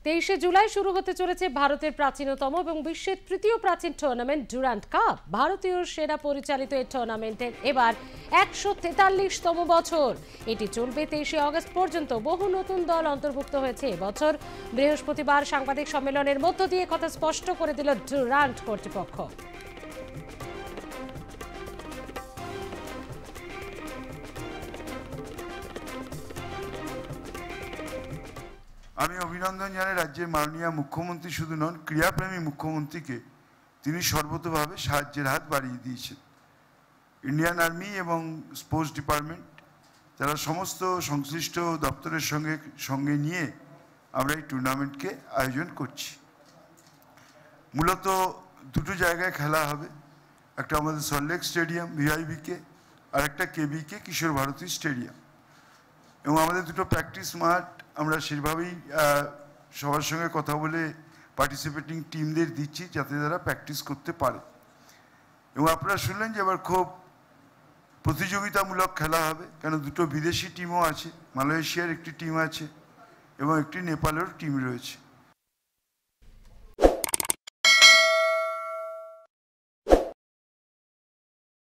23শে জুলাই শুরু হতে চলেছে ভারতের প্রাচীনতম এবং বিশ্বের তৃতীয় প্রাচীন টুর্নামেন্ট ডুরান্ড কাপ। ভারতীয় সেনা পরিচালিত এই টুর্নামেন্টের এবার 143তম বছর। এটি চলবে 23শে আগস্ট পর্যন্ত। বহু নতুন দল অন্তর্ভুক্ত হয়েছে এবছর। বৃহস্পতিবার সাংবাদিক সম্মেলনের মধ্য দিয়ে কথা স্পষ্ট করে দিল ডুরান্ড কর্তৃপক্ষ। আমি অভিনন্দন জানাই রাজ্যের মাননীয় মুখ্যমন্ত্রী, শুধু নন ক্রীড়াপ্রেমী মুখ্যমন্ত্রীকে। তিনি সর্বতোভাবে সাহায্যের হাত বাড়িয়ে দিয়েছেন। ইন্ডিয়ান আর্মি এবং স্পোর্টস ডিপার্টমেন্ট, যারা সমস্ত সংশ্লিষ্ট দপ্তরের সঙ্গে নিয়ে আমরা এই টুর্নামেন্টকে আয়োজন করছি। মূলত দুটো জায়গায় খেলা হবে, একটা আমাদের সল্টলেক স্টেডিয়াম ভিআইবিকে, আর একটা কেবিকে কিশোর ভারতী স্টেডিয়াম। এবং আমাদের দুটো প্র্যাকটিস মাঠ আমরা সেভাবেই সবার সঙ্গে কথা বলে পার্টিসিপেটিং টিমদের দিচ্ছি, যাতে তারা প্র্যাকটিস করতে পারে। এবং আপনারা শুনলেন যে এবার খুব প্রতিযোগিতামূলক খেলা হবে, কেন দুটো বিদেশি টিমও আছে, মালয়েশিয়ার একটি টিম আছে এবং একটি নেপালের টিম রয়েছে।